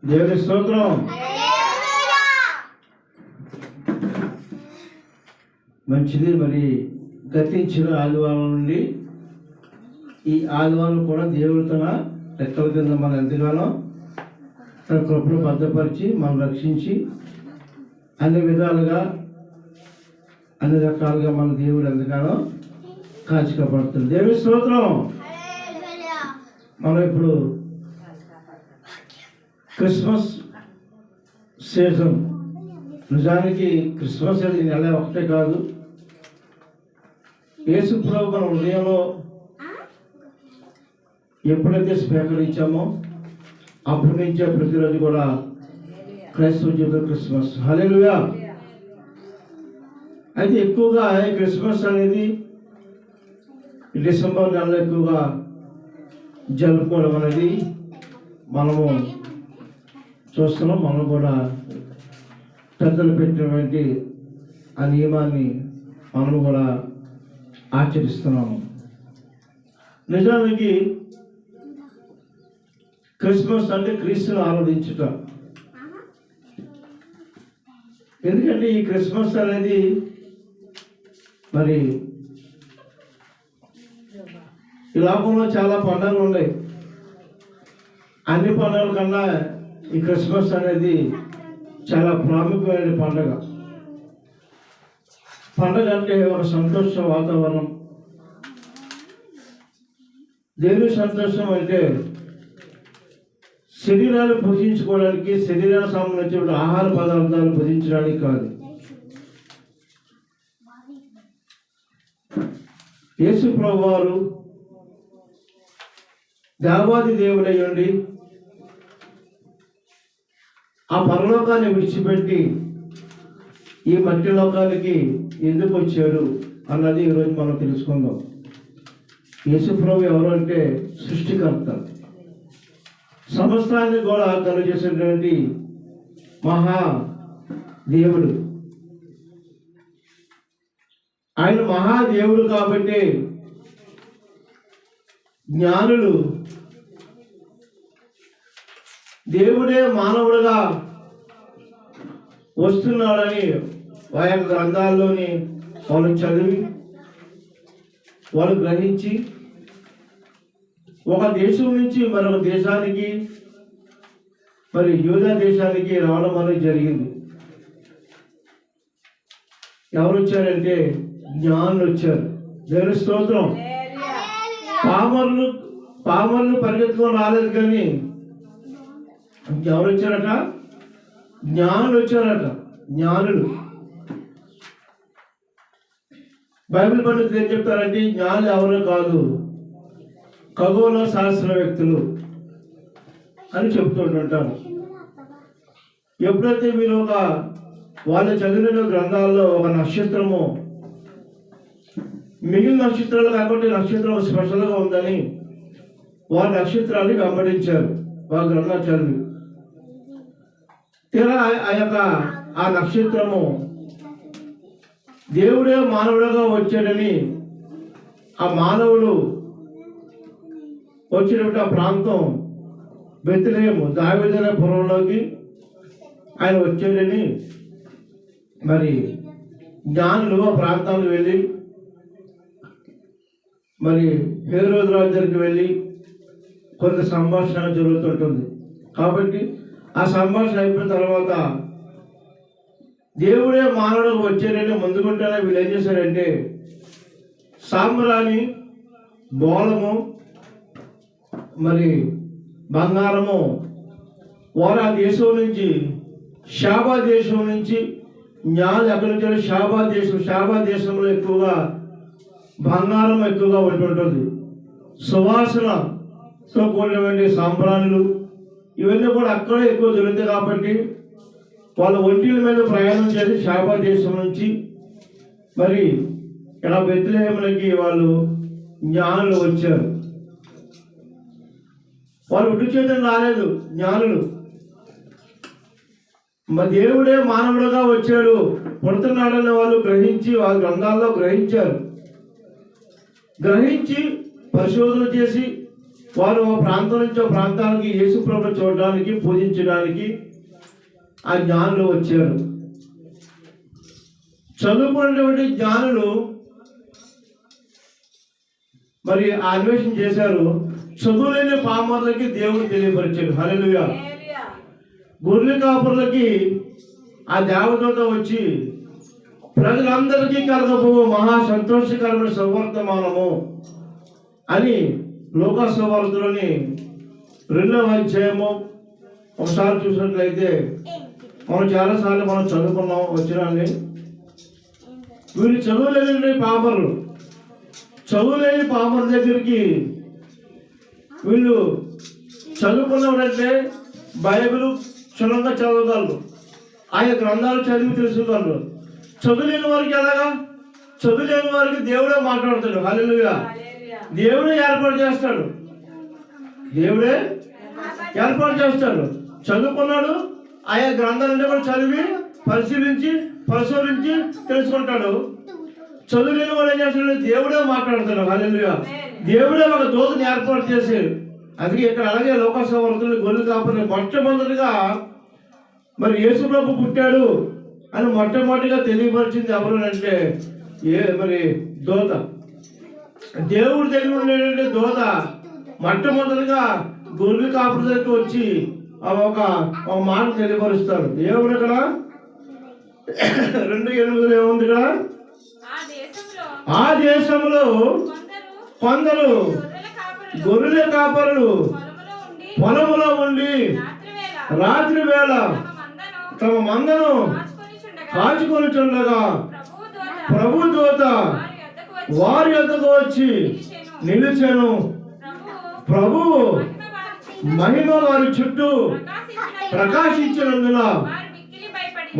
దేవుని స్తోత్రం. మంచిది. మరి గతించిన ఆదివారం నుండి ఈ ఆదివారం కూడా దేవుడు తన రెక్కల కింద మనం ఎంతగానో తన కృపను భద్రపరిచి మనం రక్షించి అన్ని విధాలుగా అన్ని రకాలుగా మన దేవుడు ఎంతగానో కాచికపడుతుంది. దేవుని స్తోత్రం. మనం ఇప్పుడు క్రిస్మస్ సీజన్. నిజానికి క్రిస్మస్ అనేది నెల ఒకటే కాదు. యేసు ప్రభు మన హృదయంలో ఎప్పుడైతే స్వీకరించామో అప్పటి నుంచే ప్రతిరోజు కూడా క్రైస్తవ జీవితం క్రిస్మస్. హల్లెలూయా. అయితే ఎక్కువగా ఈ క్రిస్మస్ అనేది డిసెంబర్ నెలలో ఎక్కువగా జరుపుకోవడం అనేది మనము చూస్తున్నాం. మనం కూడా పెద్దలు పెట్టినటువంటి ఆ నియమాన్ని మనము కూడా ఆచరిస్తున్నాము. నిజానికి క్రిస్మస్ అంటే క్రీస్తును ఆరాధించుట. ఎందుకంటే ఈ క్రిస్మస్ అనేది మరి ఈ లోకంలో చాలా పండుగలు ఉన్నాయి. అన్ని పండుగల కన్నా ఈ క్రిస్మస్ అనేది చాలా ప్రాముఖ్యమైన పండుగ. పండుగ అంటే ఒక సంతోష వాతావరణం. దేవుని సంతోషం అంటే శరీరాలు భుజించుకోవడానికి, శరీరానికి సంబంధించిన ఆహార పదార్థాలు భుజించడానికి కాదు. యేసు ప్రభువారు దేవాది దేవుడై ఉండి ఆ పరలోకాన్ని విడిచిపెట్టి ఈ మట్టి లోకానికి ఎందుకు వచ్చాడు అన్నది ఈరోజు మనం తెలుసుకుందాం. యేసు ప్రభు ఎవరు అంటే సృష్టికర్త, సమస్తాన్ని కూడా కలుగజేసినటువంటి మహా దేవుడు. ఆయన మహాదేవుడు కాబట్టి జ్ఞానులు దేవుడే మానవుడుగా వస్తున్నాడని వారి యొక్క గ్రంథాల్లోని వాళ్ళు చదివి వాళ్ళు గ్రహించి ఒక దేశం నుంచి మరొక దేశానికి, మరి యూదా దేశానికి రావడం అనేది జరిగింది. ఎవరు వచ్చారంటే జ్ఞానులు వచ్చారు. దేవుని స్తోత్రం. పామర్లు పరిగెత్తుకొని రాలేదు, కానీ ఎవరు వచ్చారట? జ్ఞానులు వచ్చారట. జ్ఞానులు. బైబిల్ పండితులు ఏం చెప్తారంటే జ్ఞానులు ఎవరో కాదు, ఖగోళ శాస్త్రవేత్తలు అని చెప్తుంటారు. ఎప్పుడైతే మీరు వాళ్ళు చదివిన గ్రంథాల్లో ఒక నక్షత్రము మిగిలిన నక్షత్రాలు కాకుండా నక్షత్రం స్పెషల్గా ఉందని వారి నక్షత్రాన్ని వెంబడించారు వారి గ్రంథాలు చదివి. తీరా ఆ నక్షత్రము దేవుడే మానవుడుగా వచ్చాడని, ఆ మానవుడు వచ్చినటువంటి ఆ ప్రాంతం బెత్లెహేము దావీదు పురంలోకి ఆయన వచ్చాడని మరి జ్ఞానులు ఆ ప్రాంతానికి వెళ్ళి మరి హేరోదు రాజు దగ్గరికి వెళ్ళి కొంత సంభాషణ జరుగుతుంటుంది. కాబట్టి ఆ సంభాషణ అయిపోయిన తర్వాత దేవుడే మానవుడు వచ్చాడని ముందుకుంటేనే వీళ్ళు ఏం చేశారంటే సాంబ్రాణి, బోళము, మరి బంగారము వారు ఆ దేశం నుంచి, షాబా దేశం నుంచి, జ్ఞానులు ఎక్కడి నుంచి షాబా దేశంలో ఎక్కువగా బంగారం ఎక్కువగా ఉంటుంటుంది. సువాసనతో కూడినటువంటి సాంబ్రాణులు ఇవన్నీ కూడా అక్కడే ఎక్కువ దొరుకుతాయి. కాబట్టి వాళ్ళు ఒంటిల మీద ప్రయాణం చేసి షాబా దేశం నుంచి మరి ఇలా బెత్లెహేములకి వాళ్ళు జ్ఞానులు వచ్చారు. వాళ్ళు ఉట్టి చేతులు రాలేదు. జ్ఞానులు మరి దేవుడే మానవుడుగా వచ్చాడు, పుడుతున్నాడని వాళ్ళు గ్రహించి వాళ్ళ గ్రంథాల్లో గ్రహించారు. గ్రహించి పరిశోధన చేసి వారు ఒక ప్రాంతం నుంచి ఒక ప్రాంతానికి యేసు ప్రభువును చూడడానికి, పూజించడానికి ఆ జ్ఞానులు వచ్చారు. చదువుకున్నటువంటి జ్ఞానులు మరి అన్వేషణ చేశారు. చదువులేని పామరులకి దేవుడు తెలియపరిచాడు. హల్లెలూయా. గొర్రెల కాపరులకి ఆ దేవదూత వచ్చి ప్రజలందరికీ కలగబో మహా సంతోషకరమైన సువర్తమానము అని లోకా సువార్తలోని 2వ అధ్యాయము ఒకసారి చూసినట్లయితే మనం చాలాసార్లు మనం చదువుకున్నాం వచ్చినాన్ని. వీళ్ళు చదువులేని పామరులు, చదువులేని పామరుల దగ్గరికి వీళ్ళు చదువుకున్నవారంటే బైబిల్ క్షుణ్ణంగా చదవగలరు, ఆయా గ్రంథాలు చదివి తెలుసుకోగలరు. చదువులేని వారికి ఎలాగా? చదువులేని వారికి దేవుడే మాట్లాడతాడు. హల్లెలూయా. దేవుడే ఏర్పాటు చేస్తాడు, దేవుడే ఏర్పాటు చేస్తాడు. చదువుకున్నాడు, ఆయా గ్రంథాలన్నీ కూడా చదివి పరిశోధించి తెలుసుకుంటాడు. చదువులేని వాడు ఏం చేస్తాడు? దేవుడే మాట్లాడతాడు. హల్లెలూయా. దేవుడే ఒక దూతని ఏర్పాటు చేశాడు. అందుకే ఇక్కడ అలాగే లోకసవర్తులు గొర్రెల కాపరులు మొట్టమొదటిగా మరి యేసు ప్రభు పుట్టాడు అని మొట్టమొదటిగా తెలియపరిచింది ఎవరు అంటే మరి దూత. దేవుడు తెలివి ఉండేటువంటి దూత మొట్టమొదటిగా గొర్రెల కాపుల దగ్గరికి వచ్చి ఒక మాట తెలియపరుస్తాడు. దేవుడు ఇక్కడ 2:8 ఏముంది ఇక్కడ? ఆ దేశంలో కొందరు గొర్రెల కాపరులు పొలములో ఉండి రాత్రి వేళ తమ మందను కాచుకొనిచుండగా ప్రభు దూత వారి యొద్దకు వచ్చి నిలిచెను. ప్రభువు మహిమ వారి చుట్టూ ప్రకాశించినందున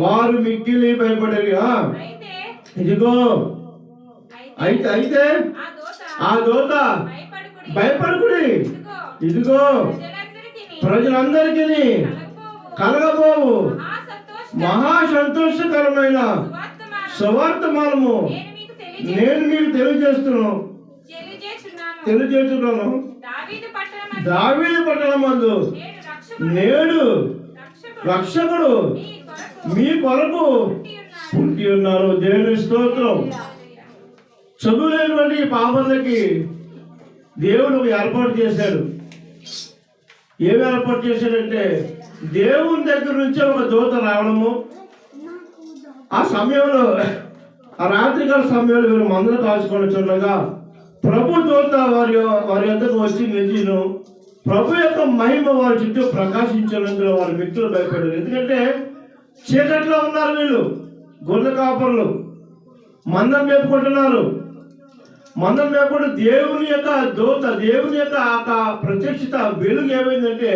వారు మిక్కిలి భయపడేది. ఇదిగో అయితే ఆ దూత భయపడుకుడి, ఇదిగో ప్రజలందరికీ కలగబోవు మహా సంతోషకరమైన సువార్తమానము నేను మీకు తెలియజేస్తున్నాను. దావీదు పట్టణమందు నేడు రక్షకుడు మీ కొరకు పుట్టి ఉన్నారు. దేవుని స్తోత్రం. చదువులేనటువంటి పాపలకి దేవుడు ఏర్పాటు చేశాడు. ఏమి ఏర్పాటు చేశాడంటే దేవుని దగ్గర నుంచి ఒక దూత రావడము. ఆ సమయంలో ఆ రాత్రికాల సమయంలో వీరు మందలు కాచుకొని చూడగా ప్రభు దూత వారి వద్దకు వచ్చి నిలిచిను. ప్రభు యొక్క మహిమ వారి చుట్టూ ప్రకాశించినందులో వారి మిక్కులు భయపడారు. ఎందుకంటే చీకట్లో ఉన్నారు వీళ్ళు. గొర్రెల కాపరులు మందం మేపుకుంటున్నారు. మందం మేపుకుంటూ దేవుని యొక్క దూత, దేవుని యొక్క ప్రత్యక్షత వెలుగు ఏమైందంటే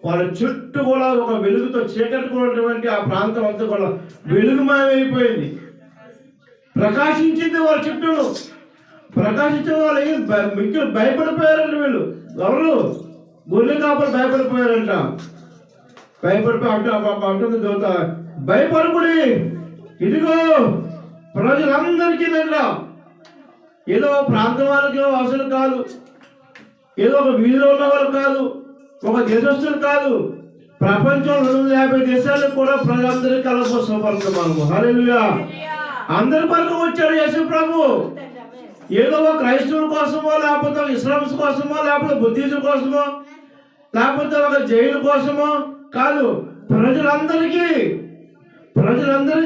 వాళ్ళ చుట్టూ కూడా ఒక వెలుగుతో చీకట్టుకున్నటువంటి ఆ ప్రాంతం అంతా కూడా వెలుగుమయమైపోయింది. ప్రకాశించింది వాళ్ళ చుట్టూను. ప్రకాశించిన వాళ్ళు మిక్కులు భయపడిపోయారంట. వీళ్ళు ఎవరు? గొర్రెల కాపరు భయపడిపోయారంట. అంటుంది దూత, భయపడకుడి, ఇదిగో ప్రజలందరికీ ఏదో ప్రాంతం వాళ్ళకి అసలు కాదు, ఏదో ఒక వీధిలో ఉన్న వాళ్ళు కాదు, ఒక దేశస్తులు కాదు, ప్రపంచంలో 250 దేశాలకు కూడా ప్రజలందరికీ కలగబోతున్నాము. హల్లెలూయా. అందరి వరకు వచ్చాడు యేసు ప్రభు. ఏదో ఒక క్రైస్తవుల కోసమో, లేకపోతే ఇస్లామ్స్ కోసమో, లేకపోతే బుద్ధిజం కోసమో, లేకపోతే ఒక జైలు కోసమో కాదు, ప్రజలందరికీ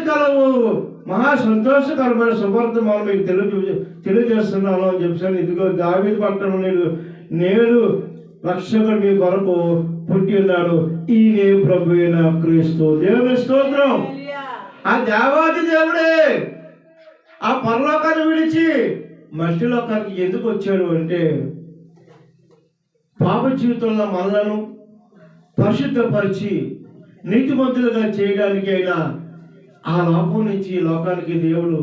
కలవు మహా సంతోషకరమైన సువార్తమానం మీకు తెలియజేస్తున్నాను అని చెప్పాను. ఇదిగో దావీదు పట్టణం నేడు రక్షకుడు మీ కొరకు పుట్టి ఉన్నాడు. ఈయనే ప్రభువైన క్రీస్తు. దేవుని స్తోత్రం. ఆ దేవాది దేవుడే ఆ పరలోకాన్ని విడిచి మట్టిలోకానికి ఎందుకు వచ్చాడు అంటే పాప జీవితంలో మనలను పరిశుద్ధపరిచి నీతిమంతులుగా చేయడానికి అయినా ఆ లోకం నుంచి ఈ లోకానికి దేవుడు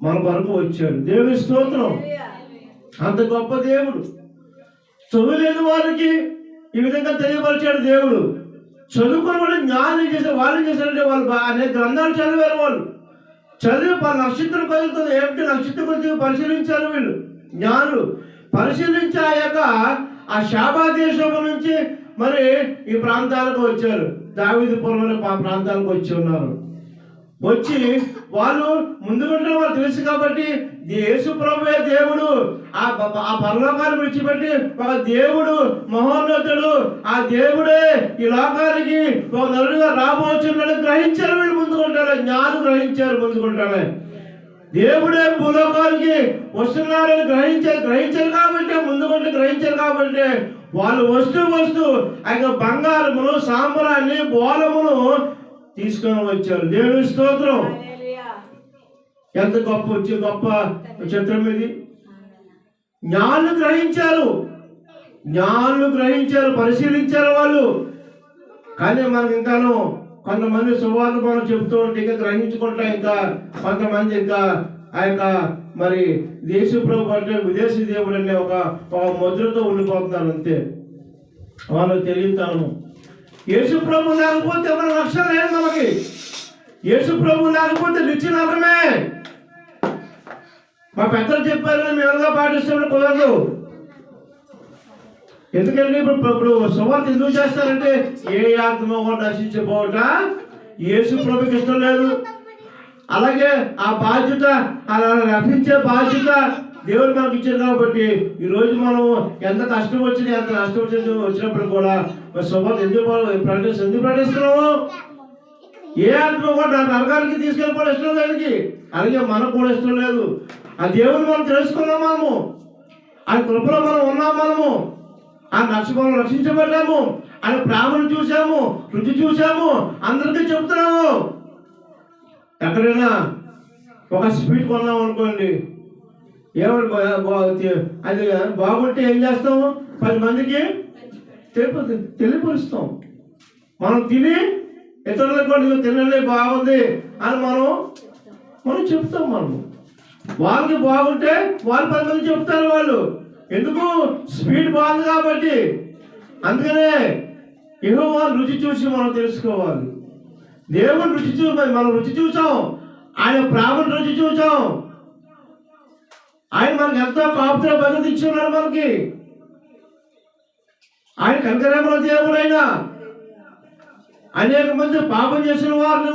మన వరకు వచ్చాడు. దేవుని స్తోత్రం. అంత గొప్ప దేవుడు. చదువులేని వారికి ఈ విధంగా తెలియపరిచాడు దేవుడు. చదువుకుని వాళ్ళు జ్ఞానం చేసే వాళ్ళు చేశారంటే వాళ్ళు అనేక గ్రంథాలు చదివారు. వాళ్ళు చదివి నక్షత్రం కదులుతుంది ఏమిటి నక్షత్రం గురించి పరిశీలించారు. వీళ్ళు జ్ఞానులు పరిశీలించి ఆ యొక్క ఆ షాబా దేశం నుంచి మరి ఈ ప్రాంతాలకు వచ్చారు. దావీదుపురం అనే ప్రాంతాలకు వచ్చి ఉన్నారు. వచ్చి వాళ్ళు ముందుకుంటే వాళ్ళు తెలుసు కాబట్టి యేసు ప్రభువే దేవుడు, ఆ పరలోకాన్ని విడిచిపెట్టి ఒక దేవుడు మహోన్నతుడు, ఆ దేవుడే ఈ లోకానికి ఒక నలుడుగా రాబోచున్నాడు గ్రహించారు. వీళ్ళు ముందుకుంటారు, జ్ఞానం గ్రహించారు, ముందుకుంటారు. దేవుడే భూలోకానికి వస్తున్నారని గ్రహించారు కాబట్టి ముందుకుంటే గ్రహించారు కాబట్టి వాళ్ళు వస్తూ ఆయన బంగారమును, సాంబ్రాన్ని, బోలమును తీసుకొని వచ్చారు. దేవుని స్తోత్రం. ఎంత గొప్ప చిత్రం ఇది. జ్ఞానులు గ్రహించారు, పరిశీలించారు వాళ్ళు. కానీ మనకి ఇంకాను కొంతమంది సువార్త మనం చెప్తూ ఉంటే ఇంకా గ్రహించుకుంటా, ఇంకా కొంతమంది ఇంకా ఆ యొక్క మరి దేశ ప్రభు అంటే విదేశీ దేవుడు అనే ఒక ముద్రతో ఉండిపోతున్నారు. అంతే, వాళ్ళకి తెలియతాను. యేసు ప్రభు లేకపోతే మన రక్షణ లేదు. మనకి యేసు ప్రభు లేకపోతే నిత్య నరకమే. మా పెద్దలు చెప్పారు, మేముగా పాటిస్తున్నప్పుడు కుదరదు. ఎందుకంటే ఇప్పుడు సువార్త ఎందుకు చేస్తారంటే ఏ ఆత్మ కూడా నశించిపోవట యేసు ప్రభుకి ఇష్టం లేదు. అలాగే ఆ బాధ్యత, అలా రక్షించే బాధ్యత దేవుడు మనకి ఇచ్చారు. కాబట్టి ఈరోజు మనం ఎంత కష్టం వచ్చింది, ఎంత నష్టం వచ్చినప్పుడు కూడా సువార్త ఎందుకు ప్రకటిస్తున్నాము? ఏ ఆత్మ కూడా నరకానికి తీసుకెళ్ళిపోవడం ఇష్టం లేదు. అలాగే మనకు కూడా ఇష్టం లేదు. ఆ దేవుడు మనం తెలుసుకున్నాం, మనము ఆ కృపలో మనం ఉన్నాం, మనము ఆ మనం రక్షించబడ్డాము, ఆయన ప్రేమను చూసాము, రుచి చూసాము, అందరికీ చెప్తున్నాము. ఎక్కడైనా ఒక స్వీట్ కొన్నాం అనుకోండి, అది బాగుంటే ఏం చేస్తాము? 10 మందికి తెలియపరుస్తాం. మనం తిని ఇతరులకు కూడా తినండి బాగుంది అని మనం చెప్తాం. వాళ్ళకి బాగుంటే వాళ్ళు 10 మంది చెప్తారు. వాళ్ళు ఎందుకు? స్వీట్ బాగుంది కాబట్టి. అందుకనే యెహోవా రుచి చూసి మనం తెలుసుకోవాలి. దేవుని రుచి మనం రుచి చూసాం, ఆయన ప్రేమను రుచి చూసాం. ఆయన మనకి ఎంతో కాపుతల భద్రత ఇచ్చున్నాడు. మనకి ఆయన కనికరముల దేవుడైనా అనేక మంది పాపం చేసిన వారిని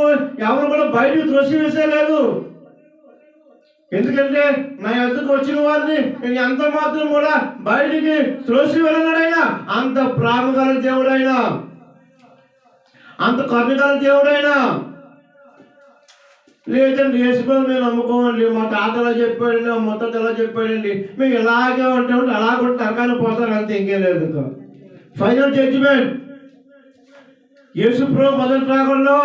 ఎవరు కూడా బయటకు త్రోసివేసేలేదు. ఎందుకంటే నా ఎద్దకు వచ్చిన వారిని నేను ఎంత మాత్రం కూడా బయటికి త్రోసి వెళ్ళినాడైనా, అంత ప్రేమ గల దేవుడైనా, అంత కరుణ గల దేవుడైనా. లేదండి యేసుప్రభు మేము నమ్ముకోండి, మా తాత ఎలా చెప్పాడండి, మా ముత్తాత ఎలా చెప్పాడండి, మేము ఇలాగే ఉంటే అలాగే తరకాని పోతారు, అంతే, ఇంకేం లేదు. Final judgement. యేసుప్రభు మొదటి రాగంలో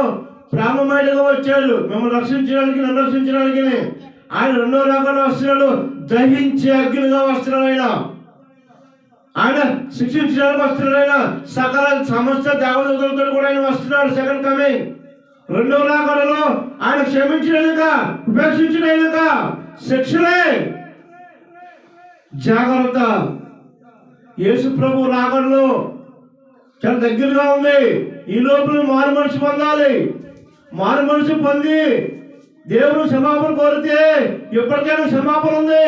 ప్రేమమయుడుగా వచ్చాడు మిమ్మల్ని రక్షించడానికి, నన్ను రక్షించడానికి. ఆయన రెండో రాగంలో వస్తున్నాడు దహించే అగ్నిగా వస్తున్నాడు. ఆయన శిక్షించడానికి వస్తున్నాడు. ఆయన సకల సమస్త దేవదూతలతో కూడా ఆయన వస్తున్నాడు. Second coming. రెండవ రాకడలో ఆయన క్షమించడానిక, ఉపేక్షించడానిక, శిక్షలే. జాగ్రత్త. యేసు ప్రభు రాకడలో చాలా దగ్గరగా ఉంది. ఈ లోపల మారు మనసు పొందాలి. మారు మనసు పొంది దేవుడు క్షమాపణ కోరితే ఎప్పటికైనా క్షమాపణ ఉంది.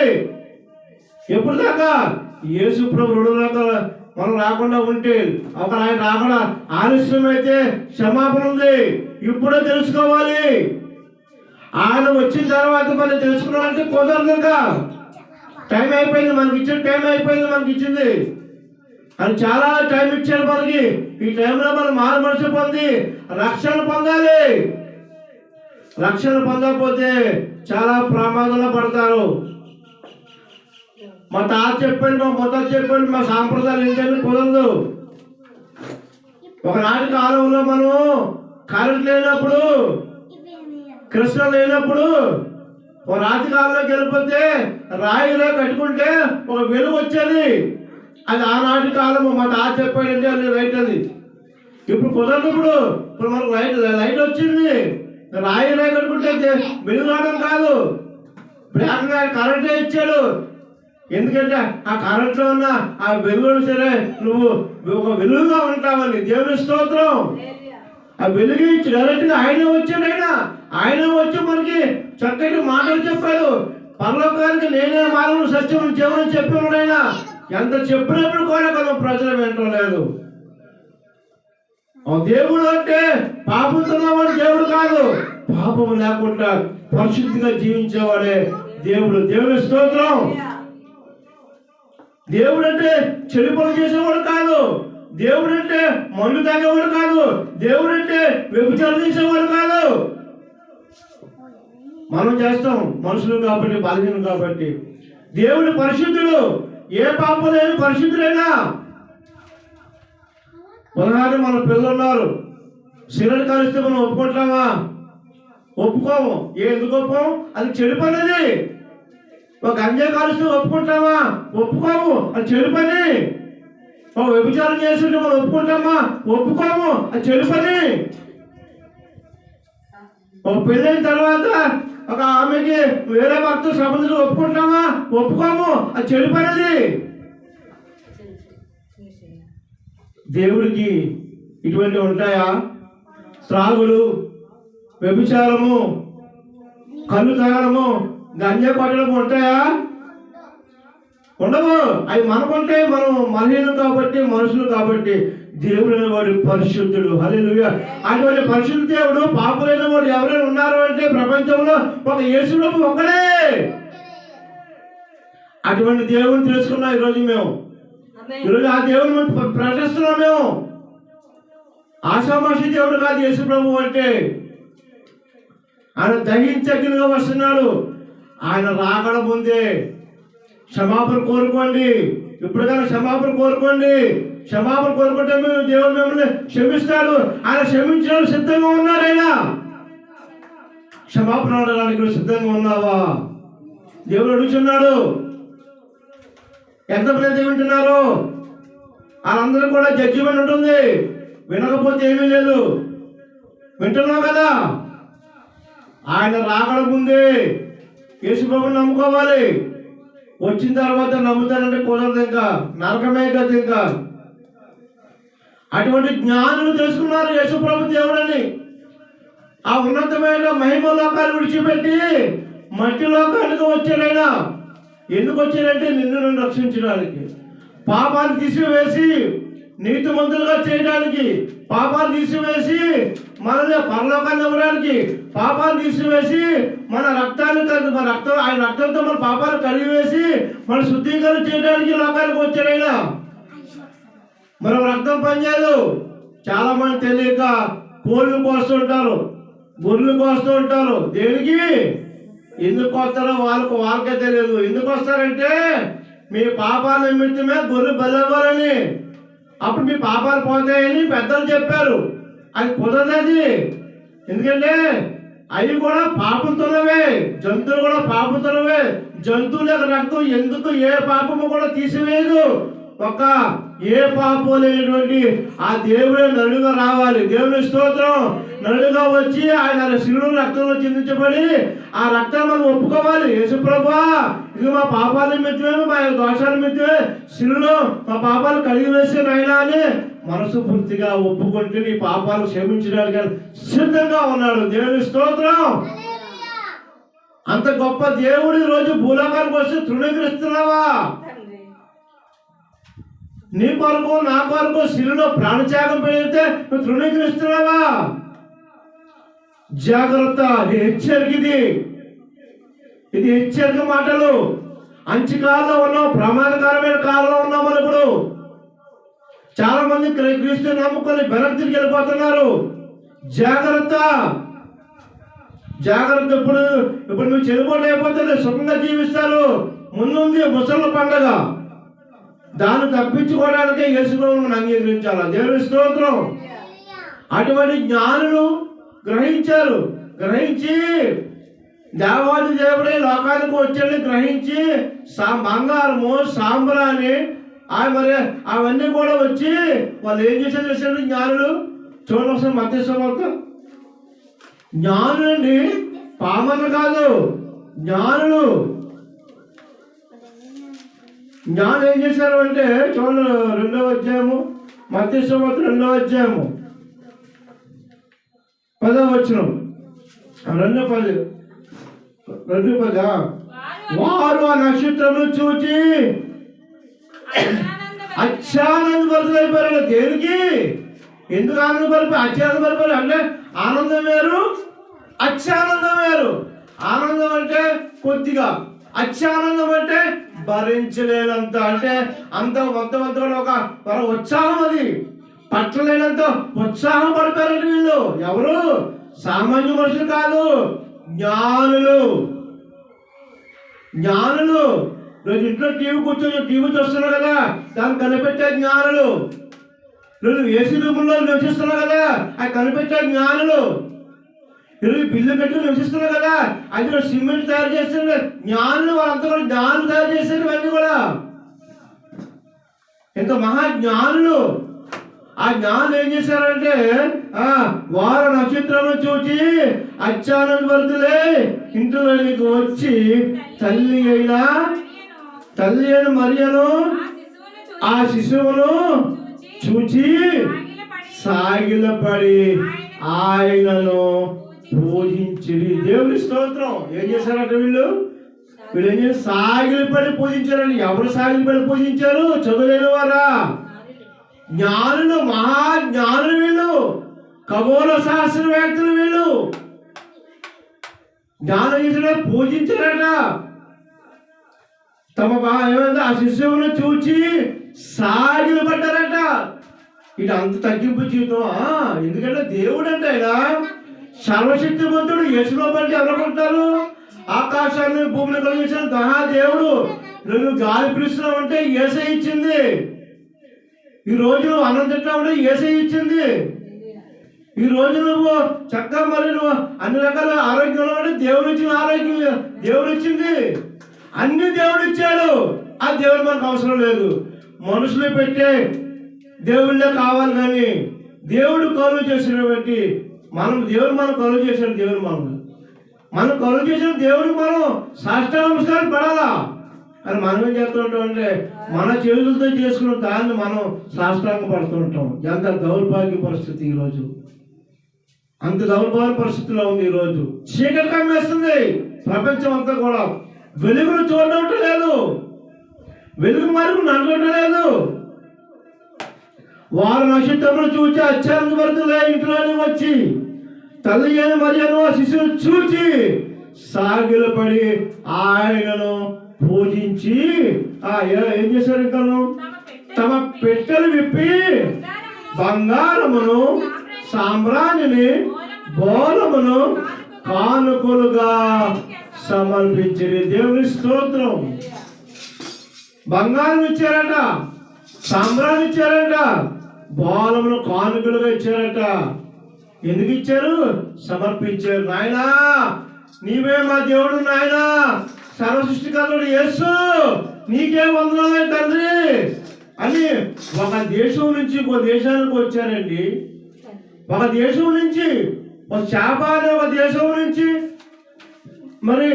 ఎప్పుడు దాకా? యేసు ప్రభు రెండు దాకా మనం రాకుండా ఉంటే, ఒక ఆయన రాకుండా ఆలస్యం అయితే క్షమాపణ ఉంది. ఇప్పుడే తెలుసుకోవాలి. ఆయన వచ్చిన తర్వాత మనం తెలుసుకున్నామంటే కుదరదు. ఇంకా టైం అయిపోయింది, మనకి ఇచ్చిన టైం అయిపోయింది. మనకి ఇచ్చింది అని చాలా టైం ఇచ్చారు మనకి. ఈ టైంలో మనం మారు మనసు పొంది రక్షణ పొందాలి. రక్షణ పొందకపోతే చాలా ప్రమాదంలో పడతారు. మా తాత చెప్పండి, మా ముత్తాత చెప్పండి, మా సాంప్రదాయాలు ఏంటంటే కుదరదు. ఒకనాటి కాలంలో మనం కరెంట్ లేనప్పుడు, కృష్ణ లేనప్పుడు, ఒక రాత్రి కాలంలోకి వెళ్ళిపోతే రాయిలో కట్టుకుంటే ఒక వెలుగు వచ్చేది. అది ఆనాటి కాలము. మా తాత చెప్పాడంటే అది రైట్. అది ఇప్పుడు కుదరదు. ఇప్పుడు మనకు లైట్ వచ్చింది. రాయిలో కట్టుకుంటే వెలుగు రావడం కాదు, బ్లాక్గా కరెంటే ఇచ్చాడు. ఎందుకంటే ఆ కరెంట్లో ఉన్న ఆ వెలుగును సరే నువ్వు ఒక వెలుగుగా ఉంటావని. దేవుని స్తోత్రం. ఆ వెలుగు ఇచ్చి డైరెక్ట్గా ఆయన వచ్చాడు. ఆయన వచ్చి మనకి చక్కటి మాటలు చెప్పాడు. పరలోకానికి నేనే మార్గం, సత్యం, జీవనం చెప్పాడు. ఆయన ఎంత చెప్పినప్పుడు కూడా మనం ప్రజలు వింటలేదు. దేవుడు అంటే పాపంతో ఉన్నవాడు దేవుడు కాదు, పాపం లేకుండా పరిశుద్ధిగా జీవించేవాడే దేవుడు. దేవుని స్తోత్రం. దేవుడు అంటే చెడు పనులు చేసేవాడు కాదు, దేవుడు అంటే మందు తాగేవాడు కాదు, దేవుడు అంటే వ్యభిచారం చేసేవాడు కాదు. మనం చేస్తాం, మనుషులు కాబట్టి, బలహీనం కాబట్టి. దేవుడు పరిశుద్ధుడు, ఏ పాపం లేని పరిశుద్ధుడైనా. ఉదాహరణ మన పిల్లలు ఉన్నారు, సిగరెట్ కాలిస్తే మనం ఒప్పుకుంటామా? ఒప్పుకోము. ఎందుకు ఒప్పుకోము? అది చెడు పని. అది ఒక గంజాయి కాలుస్తే ఒప్పుకుంటామా? ఒప్పుకోము, అది చెడు పని. ఒక వ్యభిచారం చేస్తుంటే మనం ఒప్పుకుంటామా? ఒప్పుకోము, అది చెడు పని. ఒక పెళ్ళైన తర్వాత ఒక ఆమెకి వేరే భర్త సంబంధించి ఒప్పుకుంటామా? ఒప్పుకోము, అది చెడు పని. అది దేవుడికి ఇటువంటివి ఉంటాయా? త్రాగుడు, వ్యభిచారము, కళ్ళు తాగడము, గంజా కొట్టడము ఉంటాయా? ఉండవు. అవి మనకుంటే మనం బలహీనం కాబట్టి, మనుషులు కాబట్టి. దేవుడు అనేవాడు పరిశుద్ధుడు. హల్లెలూయా. అటువంటి పరిశుద్ధ దేవుడు పాపులైన వాడు ఎవరైనా ఉన్నారు అంటే ప్రపంచంలో ఒక యేసుప్రభు ఒక్కడే. అటువంటి దేవుని తెలుసుకున్నాం ఈరోజు మేము. ఈరోజు ఆ దేవుని ప్రకటిస్తున్నాం మేము. ఆషామాషి దేవుడు కాదు యేసుప్రభు అంటే. ఆయన దహించగినగా వస్తున్నాడు. ఆయన రాకడ ముందే క్షమాపణ కోరుకోండి. ఇప్పటికైనా క్షమాపణ కోరుకోండి. క్షమాపణ కోరుకుంటే దేవుడు మిమ్మల్ని క్షమిస్తాడు. ఆయన క్షమించడానికి సిద్ధంగా ఉన్నాడు. ఆయన క్షమాపణ అడగడానికి సిద్ధంగా ఉన్నావా? దేవుడు అడుగుతున్నాడు. ఎంతమంది వింటున్నారు? వాళ్ళందరూ కూడా జడ్జిమెంట్ ఉంటుంది. వినకపోతే ఏమీ లేదు. వింటున్నావు కదా? ఆయన రాకడ ముందే యేసుప్రభుని నమ్ముకోవాలి. వచ్చిన తర్వాత నమ్ముతానంటే కుదరదు, ఇంకా నరకమే కదా. ఇంకా అటువంటి జ్ఞానులు తెలుసుకున్నారు యేసుప్రభు దేవుడని. ఆ ఉన్నతమైన మహిమ లోకాలు విడిచిపెట్టి మట్టి లోకానికి వచ్చారైనా. ఎందుకు వచ్చారంటే నిన్ను నన్ను రక్షించడానికి, పాపాన్ని తీసివేసి నీతిమంతులుగా చేయడానికి, పాపాన్ని తీసివేసి మనల్ని పరలోకాన్ని ఇవ్వడానికి, పాపాన్ని తీసివేసి మన రక్తాన్ని ఆయన రక్తంతో మన పాపాలు కడిగివేసి మన శుద్ధీకరణ చేయడానికి లోకానికి వచ్చారైనా. మనం రక్తం పనిచేయదు. చాలా మంది తెలియక కోళ్ళు కోస్తూ ఉంటారు, గొర్రెలు కోస్తూ ఉంటారు. దేనికి? ఎందుకు వస్తారో వాళ్ళకే తెలియదు. ఎందుకు వస్తారంటే మీ పాపాల నిమిత్తమే గొర్రె బలవ్వాలని, అప్పుడు మీ పాపాలు పోతాయని పెద్దలు చెప్పారు. అది కుదరదు. ఎందుకంటే అవి కూడా పాపంతోనవే, జంతువులు కూడా పాపంతోనవే. జంతువుల రక్తం ఎందుకు ఏ పాపము కూడా తీసివేయదు. ఒక ఏ పాపం లేనటువంటి ఆ దేవుడే నలుగా రావాలి. దేవుని స్తోత్రం. నలుగా వచ్చి ఆయన శిలువ రక్తంలో చిందించబడి ఆ రక్తాన్ని మనం ఒప్పుకోవాలి. యేసుప్రభువా, ఇది మా పాపాల నిమిత్తమే, మా దోషాల నిమిత్తమే శిలువలో మా పాపాలు కడిగి వేసే నాయనా అని మనసు పూర్తిగా ఒప్పుకుంటే నీ పాపాలు క్షమించడానికి సిద్ధంగా ఉన్నాడు. దేవుని స్తోత్రం. అంత గొప్ప దేవుడి రోజు భూలోకానికి వస్తే తృణీకరిస్తున్నావా? నీ కొరకు నా కొరకు శిలువలో ప్రాణత్యాగం పెడితే నువ్వు తృణీకరిస్తున్నావా? జాగ్రత్త. హెచ్చరిక. ఇది హెచ్చరిక మాటలు. అంచుకాలంలో ఉన్నాం, ప్రమాదకరమైన కాలంలో ఉన్నాం. మనం ఇప్పుడు చాలా మంది క్రీస్తు నమ్ముకొని వెనక్కి తిరిగి వెళ్ళిపోతున్నారు. జాగ్రత్త, జాగ్రత్త. ఇప్పుడు నువ్వు చెడిపోటు అయిపోతే సుఖంగా జీవిస్తారు. ముందుంది ముసళ్ళ పండగ. దాన్ని తప్పించుకోవడానికే యేసుప్రభువును అంగీకరించాలి. దేవుని స్తోత్రం. అటువంటి జ్ఞానులు గ్రహించారు. గ్రహించి దేవాది దేవుడే లోకానికి వచ్చాడని గ్రహించి బంగారము, సాంబ్రాణి మరి అవన్నీ కూడా వచ్చి వాళ్ళు ఏం చేశారు జ్ఞానులు? చూడండి ఒకసారి మత్తయి సువార్త. జ్ఞానులండి, పామరులు కాదు, జ్ఞానులు. జ్ఞానం ఏం చేశారు అంటే చూడండి 2వ అధ్యాయము, మత్తయి సువార్త 2వ అధ్యాయము 10వ వచనం. 2:10. వారు ఆ నక్షత్రమును చూచి అత్యానందభరితులైపోయారు. దేనికి? ఎందుకు ఆనందపడిపోయి అత్యానందపడిపోయారు అంటే ఆనందం వేరు, అత్యానందం వేరు. ఆనందం అంటే కొద్దిగా, అత్యానందం అంటే భరించలేనంత, అంటే అంత మొత్తం ఒక ఉత్సాహం, అది పట్టలేనంత ఉత్సాహం పడిపోయారంటే వీళ్ళు. ఎవరు? సామాన్య మనుషులు కాదు, జ్ఞానులు. జ్ఞానులు రోజు ఇంట్లో టీవీ చూస్తున్నావు కదా, దాన్ని కనిపెట్టే జ్ఞానులు. నువ్వు ఏసీ రూముల్లో నివసిస్తున్నావు కదా, అది కనిపెట్టే జ్ఞానులు. ఈరోజు బిల్లు పెట్టి నివసిస్తున్నావు కదా, అందులో సిమెంట్ తయారు చేస్తున్న జ్ఞానులు. వాళ్ళంతా కూడా జ్ఞానులు తయారు చేశారు ఇవన్నీ కూడా. ఎంత మహాజ్ఞానులు. ఆ జ్ఞానులు ఏం చేశారంటే వారు నక్షత్రము చూచి అత్యానందభరితులై ఇంట్లోనికి వచ్చి తల్లి అయిన మరియను ఆ శిశువును చూచి సాగిలపడి ఆయనను పూజించిరి. దేవుని స్తోత్రం. ఏం చేశారంటే వీళ్ళు ఏం చేసి సాగిలపడి పూజించారండి. ఎవరు సాగిలపడి పూజించారు? చదువులేని వారా? జ్ఞానులు, మహాజ్ఞానులు వీళ్ళు, ఖగోళ శాస్త్రవేత్తలు వీళ్ళు. జ్ఞానం చేసిన పూజించారట. తమ ఏమైంది ఆ శిశువును చూచి సాగిలపడ్డారట. ఇది అంత తగ్గింపు జీవితం. ఎందుకంటే దేవుడు అంటే ఆయన సర్వశక్తిమంతుడు. యేసులోపలికి ఎవరుకుంటారు? ఆకాశాన్ని భూమిని కలిగించిన మహాదేవుడు. నువ్వు గాలి పిలుస్తున్నావు అంటే యేసే ఇచ్చింది. ఈ రోజు అన్నం తింటామంటే యేసే ఇచ్చింది. ఈ రోజు నువ్వు చక్కగా మరి నువ్వు అన్ని రకాల ఆరోగ్యంలో అంటే దేవుడు ఇచ్చిన ఆరోగ్యం దేవుడు ఇచ్చింది. అన్ని దేవుడు ఇచ్చాడు. ఆ దేవుడు మనకు అవసరం లేదు. మనుషులు పెట్టే దేవుళ్ళే కావాలి. కానీ దేవుడు కొలువు చేసినటువంటి దేవుడు మనం కొలువు చేశాడు. దేవుడు మనం కొలువు చేసిన దేవుడికి మనం సాష్టాంగ నమస్కారం పడాలా. అని మనం ఏం చేస్తూ ఉంటాం అంటే మన చేతులతో చేసుకున్న దాన్ని మనం సాష్టాంగ పడుతూ ఉంటాం. ఎంత దౌర్భాగ్య పరిస్థితి ఈరోజు. అంత దౌర్భాగ్య పరిస్థితిలో ఉంది ఈరోజు. చీకటి కమ్మేస్తుంది ప్రపంచం అంతా కూడా. వెలుగును చూడటం లేదు, వెలుగు మరుగు నడవటం లేదు. వారు నక్షత్రములు చూచి అత్యానందభరితులై ఇంట్లోనే వచ్చి తల్లి అయిన మరియను ఆ శిశువును చూచి సాగిలపడి ఆయనను పూజించి ఏం చేశారు? ఇంకా తమ పెట్టెలు విప్పి బంగారమును సామ్రాణిని బోలమును కానుకలుగా సమర్పించింది. దేవుని స్తోత్రం. బంగారం ఇచ్చారట, సామ్రాణి ఇచ్చారట, బోలమును కానుకలుగా ఇచ్చారట. ఎందుకు ఇచ్చారు? సమర్పించారు. నాయనా నీవే మా దేవుడు, నాయనా సర్వసృష్టికర్తడు యేసు, నీకే వందనాలే తండ్రి అని ఒక దేశం నుంచి ఇంకో దేశానికి వచ్చారండి. ఒక దేశం నుంచి, ఒక శాపానే ఒక దేశం నుంచి మరి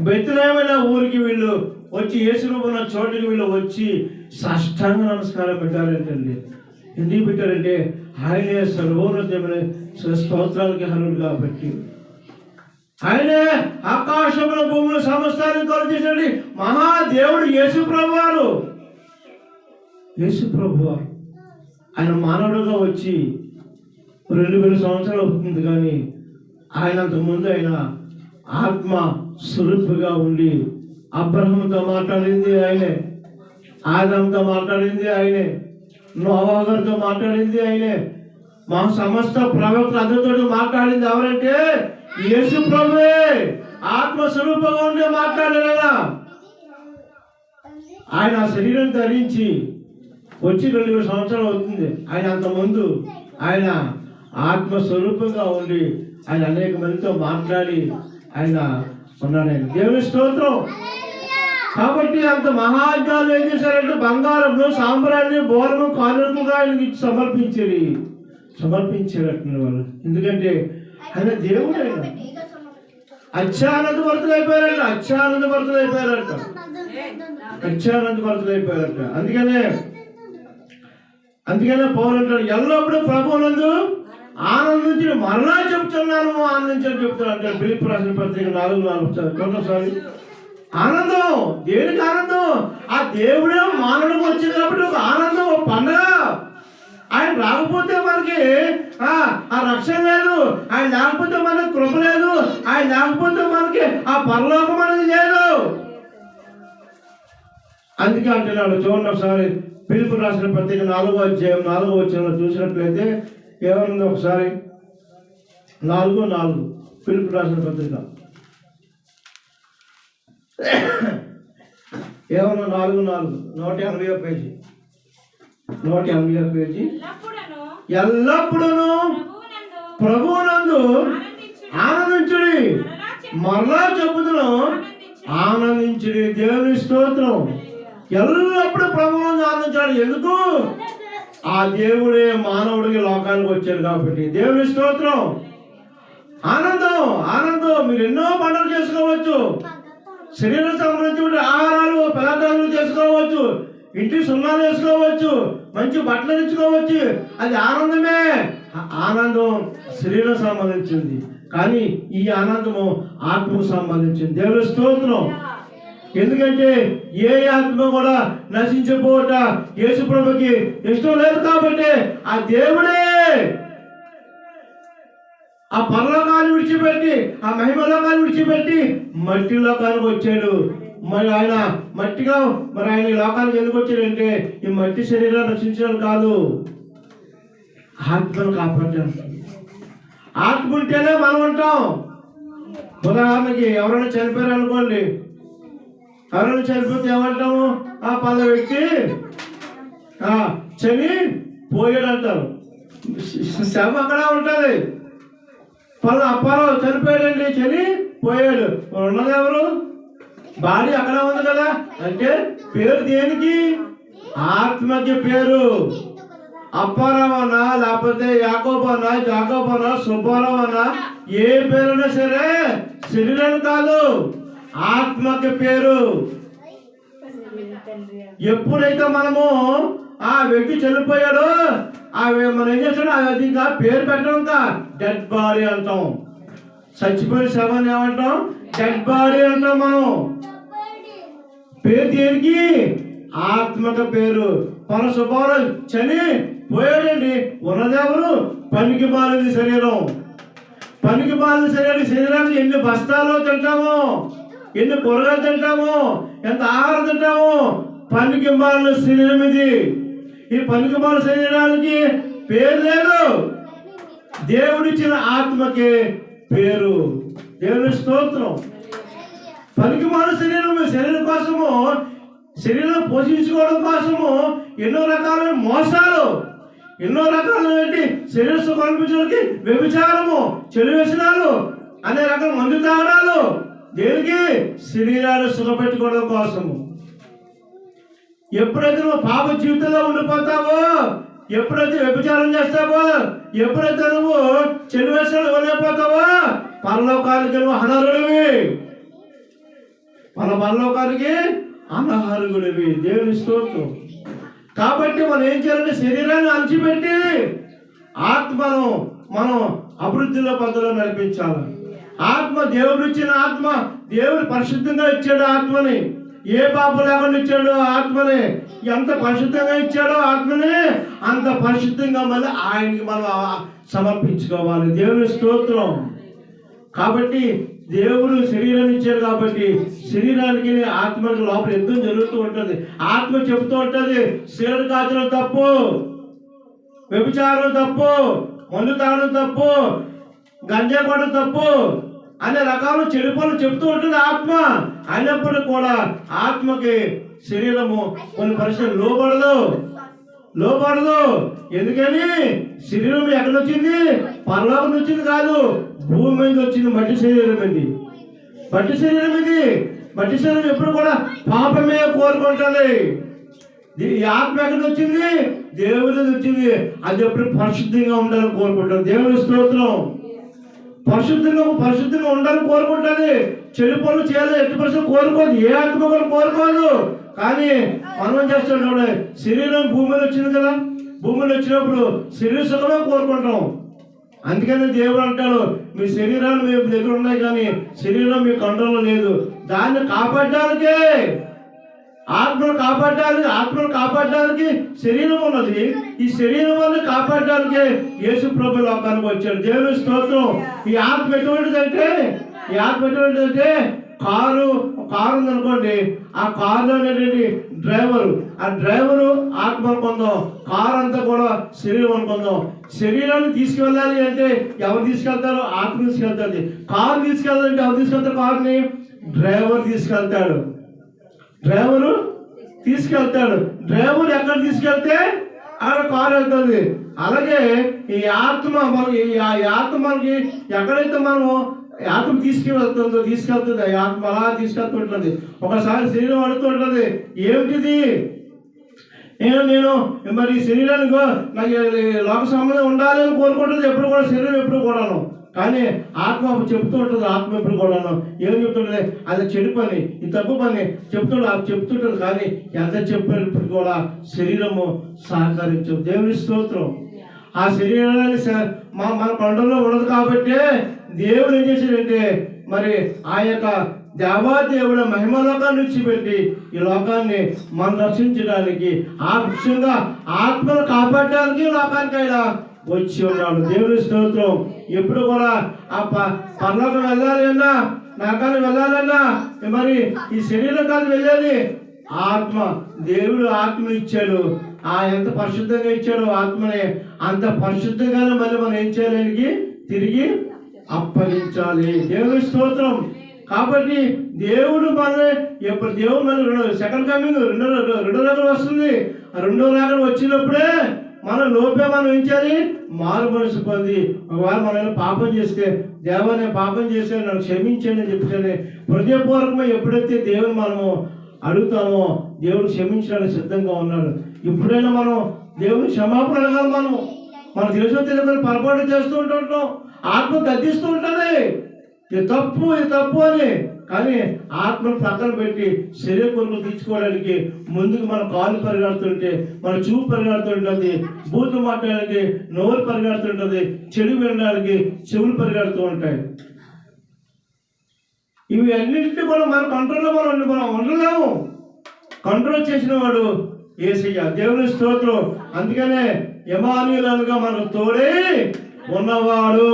బెత్లెహేము ఊరికి వీళ్ళు వచ్చి యేసు ఉన్న చోటుకి వీళ్ళు వచ్చి సాష్టాంగ నమస్కారం పెట్టారంటండి. ఎందుకు పెట్టారంటే ఆయనే సర్వోన్నతమైన స్తోత్రాలకి హరుడు కాబట్టి. ఆయనే ఆకాశముల భూములు సమస్తాన్ని కొలు చేసినటువంటి మహాదేవుడు యేసు ప్రభువారు. యేసు ప్రభువారు ఆయన మానవుడుగా వచ్చి 2000 సంవత్సరాలు అవుతుంది. కానీ ఆయన అంతకుముందు ఆయన ఆత్మ స్వరూపుగా ఉండి అబ్రహాముతో మాట్లాడింది ఆయనే, ఆదాముతో మాట్లాడింది ఆయనే, నోవా గారితో మాట్లాడింది ఆయనే, మా సమస్త ప్రవక్తలు అందరితో మాట్లాడింది ఎవరంటే యేసు ప్రభువే. ఆత్మస్వరూపంగా ఉండే మాట్లాడారా. ఆయన శరీరం ధరించి వచ్చి 2000 సంవత్సరాలు అవుతుంది. ఆయన అంతకుముందు ఆయన ఆత్మస్వరూపంగా ఉండి ఆయన అనేక మందితో మాట్లాడి ఆయన ఉన్నాడు. ఆయన దేవుని స్తోత్రం. కాబట్టి అంత మహాజ్ఞానులు ఏం చేశారంటే బంగారంలో సాంబ్రాన్ని బోరము కానుకగా ఆయనకి సమర్పించారట వాళ్ళు. ఎందుకంటే ఆయన దేవుడు. ఆయన అత్యానందభరితులైపోయారట. అందుకనే పౌలు అంటాడు ఎల్లప్పుడూ ప్రభువునందు ఆనందించి మరలా చెప్తున్నాను, ఆనందించని చెప్తున్నాను అంటాడు. ఫిలిప్పీ రాసిన పత్రిక 4:4 ఒకసారి ఆనందం. దేనికి ఆనందం? ఆ దేవుడే మానవుడికి వచ్చింది కాబట్టి ఒక ఆనందం, ఒక పండుగ. ఆయన రాకపోతే మనకి ఆ రక్షణ లేదు, ఆయన లేకపోతే మనకి కృప లేదు, ఆయన లేకపోతే మనకి ఆ పరలోకం అనేది లేదు. అందుకే అంటున్నాడు. చూడండి ఒకసారి పిలుపు రాసిన పత్రిక 4వ అధ్యాయం 4వ వచనంలో చూసినట్లయితే ఏమన్నా ఒకసారి 4:4 పిలుపు రాసిన పత్రిక ఏమన్నా 4:4 180వ పేజీ 180వ పేజీ. ఎల్లప్పుడూ ప్రభువునందు ఆనందించుడి. మరలా చెప్పుదును ఆనందించుడి. దేవుని స్తోత్రం. ఎల్లప్పుడూ ప్రభువునందు ఆనందించాడు. ఎందుకు? ఆ దేవుడే మానవుడికి లోకానికి వచ్చాడు కాబట్టి. దేవుని స్తోత్రం. ఆనందం, ఆనందం. మీరు ఎన్నో పండుగలు చేసుకోవచ్చు, శరీరం సంబంధించిన ఆహారాలు పదార్థాలు చేసుకోవచ్చు, ఇంటి సున్నాలు వేసుకోవచ్చు, మంచి బట్టలు తెచ్చుకోవచ్చు. అది ఆనందమే. ఆనందం శరీరం సంబంధించింది, కానీ ఈ ఆనందము ఆత్మకు సంబంధించింది. దేవుని స్తోత్రం. ఎందుకంటే ఏ ఆత్మ కూడా నశించిపోట యేసు ప్రభుకి ఇష్టం లేదు కాబట్టి ఆ దేవుడే ఆ పరలోకాన్ని విడిచిపెట్టి, ఆ మహిమలోకాన్ని విడిచిపెట్టి మట్టి లోకానికి వచ్చాడు. మరి ఆయన మట్టిగా, మరి ఆయన ఈ లోకానికి ఎందుకు వచ్చాడంటే ఈ మట్టి శరీరాన్ని రక్షించడం కాదు, ఆత్మను కాపాడడానికి. ఆత్మ ఉంటేనే మనం ఉంటాం. ఉదాహరణకి ఎవరైనా చనిపోయారు అనుకోండి, ఎవరైనా చనిపోతే ఏమంటాము? ఆ పల్ల వ్యక్తి చని పోయాడు అంటారు. శవం అక్కడ ఉంటుంది. పల్ల అప్పారావు చనిపోయాడండి, చని పోయాడు. ఉన్నది ఎవరు? బాడీ అక్కడ ఉంది కదా. అంటే పేరు దేనికి? ఆత్మకి పేరు. అప్పారావు అన్నా, లేకపోతే యాకోబు అన్నా, జాకోబు అన్నా, సుబ్బారావు అన్నా, ఏ పేరున్నా సరే శరీరం కాదు, ఆత్మకి పేరు. ఎప్పుడైతే మనము ఆ వ్యక్తి చనిపోయాడో మనం ఏం చేస్తాడో అది ఇంకా పేరు పెట్టడం, ఇంకా డెడ్ బాడీ అంటాం. చచ్చిపోయిన శవాన్ని ఏమంటాం? డెడ్ బాడీ అంటాం మనం. పేరు దేనికి? ఆత్మక పేరు. మన సుబ్బారావు చని పోయాడండి. ఉన్నదెవరు? పనికి మాలిన శరీరం. పనికి మాలిన శరీరానికి ఎన్ని బస్తాలు తింటాము, ఎన్ని కూరగాయలు తింటాము, ఎంత ఆహారం తింటాము. పనికి మాలిన శరీరం ఇది. ఈ పనికి మాలిన శరీరానికి పేరు లేదు, దేవుడిచ్చిన ఆత్మకి పేరు. దేవుని స్తోత్రం. పనికి మాలిన శరీరం కోసము, శరీరం పోషించుకోవడం కోసము ఎన్నో రకాలైన మోసాలు, ఎన్నో రకాలైన శరీర సుఖం అనిపించడానికి వ్యభిచారము, చెడు వ్యసనాలు, అనే రకాల మందు తాగడాలు. దేనికి? శరీరాన్ని సుఖపెట్టుకోవడం కోసము. ఎప్పుడైతే నువ్వు పాప జీవితంలో ఉండిపోతావో, ఎప్పుడైతే వ్యభిచారం చేస్తావో, ఎప్పుడైతే నువ్వు చెడు వ్యసనాలు వదిలిపోతావో పరలోకానికి నువ్వు అనర్హుడివి. పరలోకానికి అనర్హుడివి. దేవుని స్తోత్రం. కాబట్టి మనం ఏం చేయాలంటే శరీరాన్ని అణిచిపెట్టి ఆత్మను మనం అభివృద్ధిలో పద్ధతిలో నడిపించాలి. ఆత్మ దేవుడు ఇచ్చిన ఆత్మ, దేవుడు పరిశుద్ధంగా ఇచ్చాడు ఆత్మని. ఏ పాపం లేకుండా ఇచ్చాడు ఆత్మని. ఎంత పరిశుద్ధంగా ఇచ్చాడో ఆత్మని, అంత పరిశుద్ధంగా మళ్ళీ ఆయనకి మనం సమర్పించుకోవాలి. దేవుని స్తోత్రం. కాబట్టి దేవుడు శరీరాన్ని ఇచ్చాడు కాబట్టి శరీరానికి ఆత్మకి లోపల యుద్ధం జరుగుతూ ఉంటుంది. ఆత్మ చెబుతూ ఉంటుంది సీరడు కాచడం తప్పు, వ్యభిచారం తప్పు, మందు తాగడం తప్పు, గంజా కొట్టడం తప్పు అనే రకాల చెడు పనులు చెబుతూ ఉంటుంది ఆత్మ. అయినప్పటికీ కూడా ఆత్మకి శరీరము కొన్ని పరిస్థితులు లోపడదు. ఎందుకని? శరీరం ఎక్కడ వచ్చింది? పరలోకం వచ్చింది కాదు, భూమి మీద వచ్చింది. మట్టి శరీరం ఇది. మట్టి శరీరం ఎప్పుడు కూడా పాపమే కోరుకుంటుంది. ఈ ఆత్మ ఎక్కడికి వచ్చింది? దేవుడి వచ్చింది. అది ఎప్పుడు పరిశుద్ధంగా ఉండాలని కోరుకుంటుంది. దేవుని స్తోత్రం. పరిశుద్ధంగా ఉండాలని కోరుకుంటుంది. చెడు పనులు చేయాలి ఎట్టి పరిస్థితులు కోరుకోదు. ఏ ఆత్మ కూడా కోరుకోదు. కానీ మనం చేస్తాడు, శరీరం భూమిలో వచ్చింది కదా, భూమిలో వచ్చినప్పుడు శరీర సుఖమే కోరుకుంటాం. అందుకని దేవుడు అంటాడు, మీ శరీరాలు మీ దగ్గర ఉన్నాయి కానీ శరీరం మీ కంట్రోల్లో లేదు. దాన్ని కాపాడడానికే, ఆత్మను కాపాడడానికి శరీరం ఉన్నది. ఈ శరీరాన్ని కాపాడడానికే యేసు ప్రభు లోకానికి వచ్చాడు. దేవుని స్తోత్రం. ఈ ఆత్మ ఎటువంటిదంటే కారు ఉందనుకోండి, ఆ కారులో డ్రైవరు ఆత్మ అనుకుందాం, కారు అంతా కూడా శరీరం అనుకుందాం. శరీరాన్ని తీసుకువెళ్ళాలి అంటే ఎవరు తీసుకెళ్తారు? ఆత్మ తీసుకెళ్తుంది. కారు తీసుకెళ్ళాలంటే ఎవరు తీసుకెళ్తారు? కారుని డ్రైవర్ తీసుకెళ్తాడు. డ్రైవర్ ఎక్కడ తీసుకెళ్తే అక్కడ కారు వెళ్తుంది. అలాగే ఈ ఆత్మ మనకి ఎక్కడైతే మనము ఆత్మ తీసుకెళ్తుంది, ఆత్మ అలా తీసుకెళ్తుంటుంది. ఒకసారి శరీరం అడుగుతుంటుంది, ఏమిటిది? నేను మరి శరీరానికి నాకు లోక సంబంధం ఉండాలి అని కోరుకుంటుంది ఎప్పుడు కూడా, శరీరం ఎప్పుడు కూడాను. కానీ ఆత్మ చెప్తూ ఉంటుంది, ఆత్మ ఎప్పుడు కూడాను ఏం చెప్తుంటుంది? అది చెడు పని, ఇది తప్పు పని చెప్తుంటుంది. కానీ ఎంత చెప్పినప్పుడు కూడా శరీరము సహకరించదు. దేవుని స్తోత్రం. ఆ శరీరాన్ని మన కంట్రోల్లో ఉండదు. కాబట్టి దేవుడు ఏం చేశాడంటే, మరి ఆ యొక్క దేవాదేవుడు మహిమలోకాన్ని విడిచిపెట్టి ఈ లోకాన్ని మనం రక్షించడానికి, ఆ విషయంగా ఆత్మను కాపాడడానికి లోకానికి ఆయన వచ్చి ఉన్నాడు. దేవుని స్తోత్రం. ఎప్పుడు కూడా ఆ పరలోకం వెళ్ళాలన్నా, నరకాన్ని వెళ్ళాలన్నా మరి ఈ శరీరం కాదు వెళ్ళేది, ఆత్మ. దేవుడు ఆత్మను ఇచ్చాడు. ఎంత పరిశుద్ధంగా ఇచ్చాడు ఆత్మని, అంత పరిశుద్ధంగానే మళ్ళీ మనం ఏం చేయాలి? తిరిగి అప్పగించాలి. దేవుని స్తోత్రం. కాబట్టి దేవుడు మన సెకండ్ కమింగ్ రెండో రాకడ వస్తుంది. రెండో రాకడ వచ్చినప్పుడే మనం ఏం చేయాలి? మారు మనసు పొంది, ఒకవేళ మనం పాపం చేస్తే, దేవాన్ని పాపం చేస్తే నన్ను క్షమించండి అని చెప్తే హృదయపూర్వకంగా ఎప్పుడైతే దేవుని మనము అడుగుతామో దేవుడు క్షమించడానికి సిద్ధంగా ఉన్నాడు. ఇప్పుడైనా మనం దేవుని క్షమాపణ అడగాలి. మనం తెలియని పొరపాటు చేస్తూ ఉంటుంటాం, ఆత్మ గద్దిస్తూ ఉంటుంది, ఇది తప్పు అని. కానీ ఆత్మను పక్కన పెట్టి శరీర కొరకు తీర్చుకోవడానికి ముందుకు మన కాలు పరిగెడుతుంటే, మన చూపు పరిగెడుతుంటుంది, బూతులు మాట్లాడడానికి నోరు పరిగెడుతుంటుంది, చెడు వినడానికి చెవులు పరిగెడుతూ ఉంటాయి. ఇవి అన్నింటినీ కూడా మన కంట్రోల్లో మనం ఉండలేము. కంట్రోల్ చేసిన వాడు యేసయ్య. దేవుని స్తోత్రం. అందుకనే ఇమ్మానుయేలుగా మనకు తోడే ఉన్నవాడు.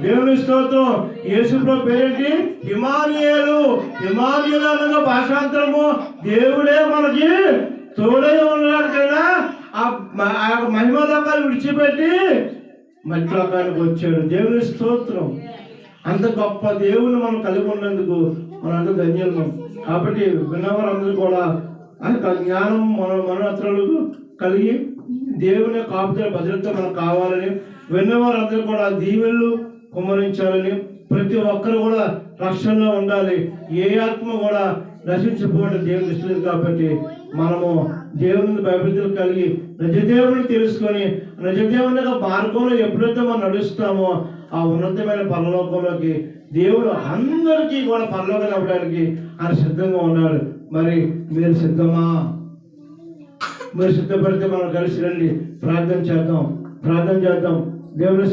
దేవుని స్తోత్రం. యేసు ప్రభు పేరేంటి? ఇమ్మానుయేలు. అనగా భాషాంతరము దేవుడే మనకి తోడే ఉన్నాడుకైనా ఆ మహిమ లోకాన్ని విడిచిపెట్టి మధ్య లోకానికి వచ్చాడు. దేవుని స్తోత్రం. అంత గొప్ప దేవుని మనం కలిగి ఉన్నందుకు మనంత ధన్యులం. కాబట్టి విన్నవారు అందరూ కూడా జ్ఞానం మనోత్తరాలకు కలిగి దేవుని కాపుదల భద్రత మనకు కావాలని, విన్నవారు అందరూ కూడా దీవెనలు కుమ్మరించాలని, ప్రతి ఒక్కరు కూడా రక్షణలో ఉండాలి. ఏ ఆత్మ కూడా నశించిపోవడం దేవుని ఇష్టం. కాబట్టి మనము దేవుని భయభక్తులు కలిగి నిజదేవుని తెలుసుకొని నిజదేవుని మార్గంలో ఎప్పుడైతే మనం నడుస్తామో ఆ ఉన్నతమైన పరలోకంలోకి దేవుడు అందరికీ కూడా పరలోకం ఇవ్వడానికి ఆయన సిద్ధంగా ఉన్నాడు. మరి మీరు సిద్ధమా? మీరు సిద్ధపడితే మనం కలిసి రండి, ప్రార్థన చేద్దాం. దేవుని